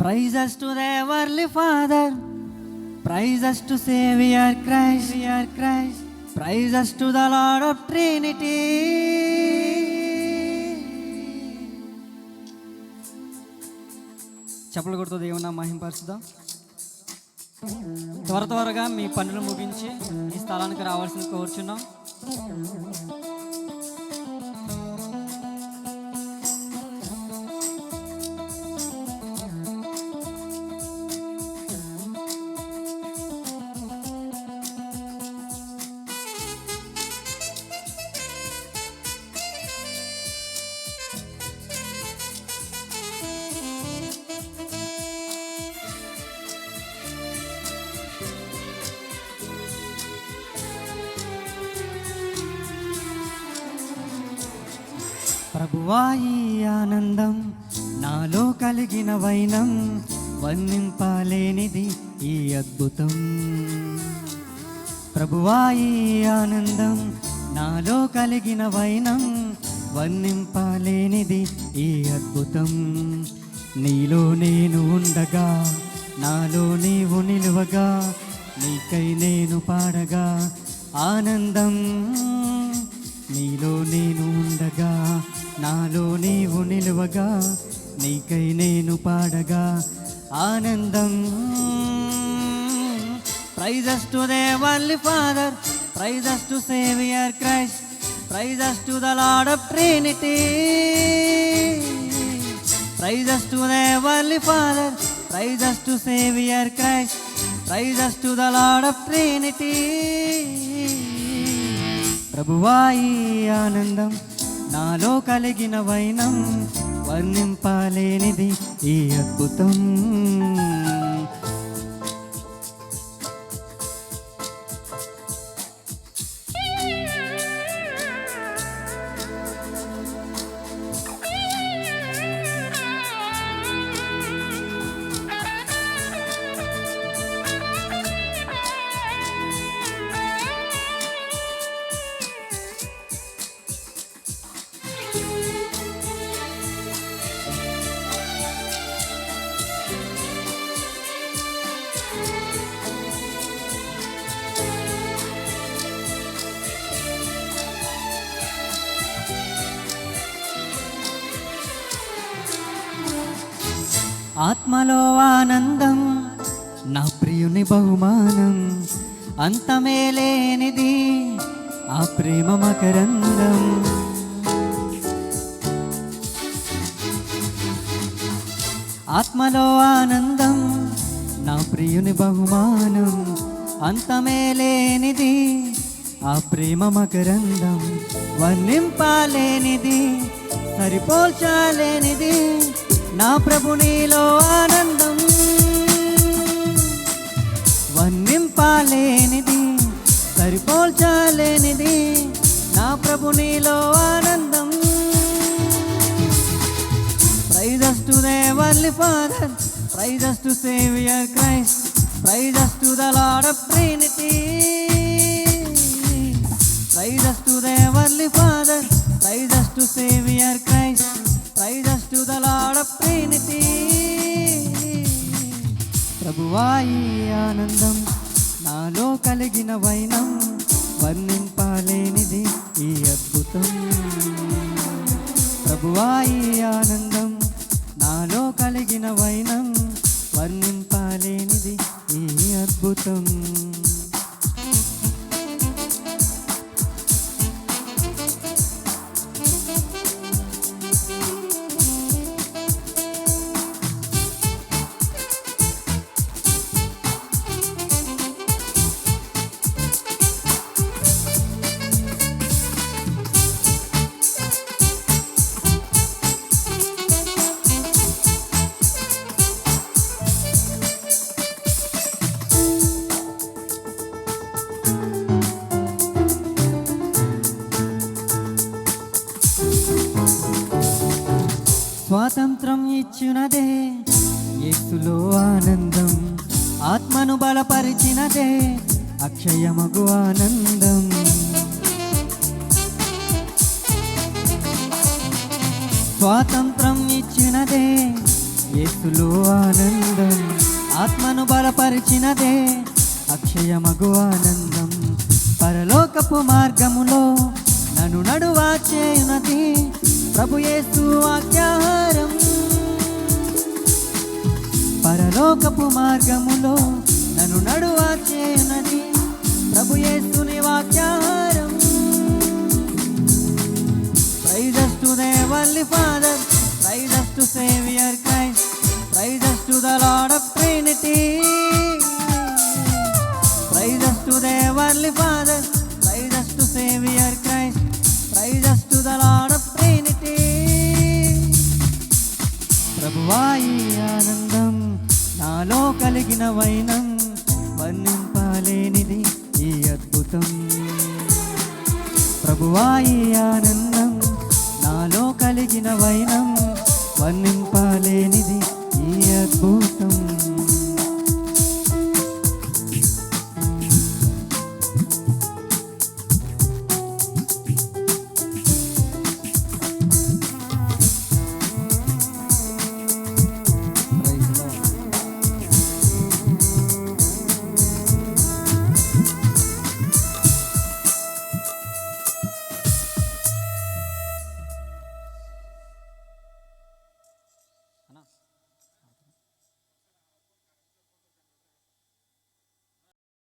Praises to the Heavenly Father, praises to Savior Christ, praises to the Lord of Trinity. చప్పలు కొడుతూ దేవుని మహింపరుచుదాం. త్వరగా మీ పనులు ముగించి ఈ స్థలానికి రావాల్సింది కోరుచున్నాం. ప్రభువా ఈ ఆనందం నాలో కలిగిన వైనం, వర్ణింపలేనిది ఈ అద్భుతం. ప్రభువా ఈ ఆనందం నాలో కలిగిన వైనం, వర్ణింపలేనిది ఈ అద్భుతం. నీలో నేను ఉండగా, నాలో నీవు నిలువగా, నీకై నేను పాడగా ఆనందం. నీలో నేను ఉండగా, నాలో నీవు నిలువగా, నీకై నేను పాడగా ఆనందం. Praises to the Heavenly Father, praises to Savior Christ, praises to the Lord of Trinity. Praises to the Heavenly Father, praises to Savior Christ, praises to the Lord of Trinity. ప్రభువా ఈ ఆనందం నాలో కలిగిన వైనం, వర్ణింపలేనిది ఈ అద్భుతం. ఆత్మలో ఆనందం నా ప్రియుని బహుమానం, అంతమే లేనిది ఆ ప్రేమ మకరందం. ఆత్మలో ఆనందం నా ప్రియుని బహుమానం, అంతమే లేనిది ఆ ప్రేమ మకరందం. వర్ణింపలేనిది, సరిపోల్చలేనిది నా ప్రభు నీలో ఆనందం. వర్ణింపలేనిది, సరిపోల్చలేనిది నా ప్రభు నీలో ఆనందం. Praises to the Heavenly Father, praises to Savior Christ, praises to the Lord of Trinity. Praises to the Heavenly Father, praises to Savior Christ, praises to the Lord of Trinity. ప్రభువా ఈ ఆనందం నాలో కలిగిన వైనం, వర్ణింపలేనిది ఈ అద్భుతం. ప్రభువా ఈ ఆనందం నాలో కలిగిన వైనం, వర్ణింపలేనిది ఈ అద్భుతం. స్వాతంత్రం ఇచ్చినదే యేసులో ఆనందం, ఆత్మను బలపరిచినదే అక్షయమగు ఆనందం. స్వాతంత్రం ఇచ్చినదే యేసులో ఆనందం ఆత్మను బలపరిచినదే అక్షయమగు ఆనందం. పరలోకపు మార్గములో నన్ను నడువా చేయునది ప్రభు యేసు వాక్యాహారం. పరలోకపు మార్గములో నన్ను నడువా చేయునది ప్రభు యేసుని వాక్యాహారం. Praises to the Heavenly Father, praises to Savior Christ, praises to the Lord of Trinity. Praises to the Heavenly Father, praises to Savior Christ, praises to the Lord of Trinity. ప్రభువా ఈ ఆనందం నాలో కలిగిన వైనం వర్ణింపలేనిది ఈ అద్భుతం. ప్రభువా ఈ ఆనందం నాలో కలిగిన వైనం వర్ణింపలేనిది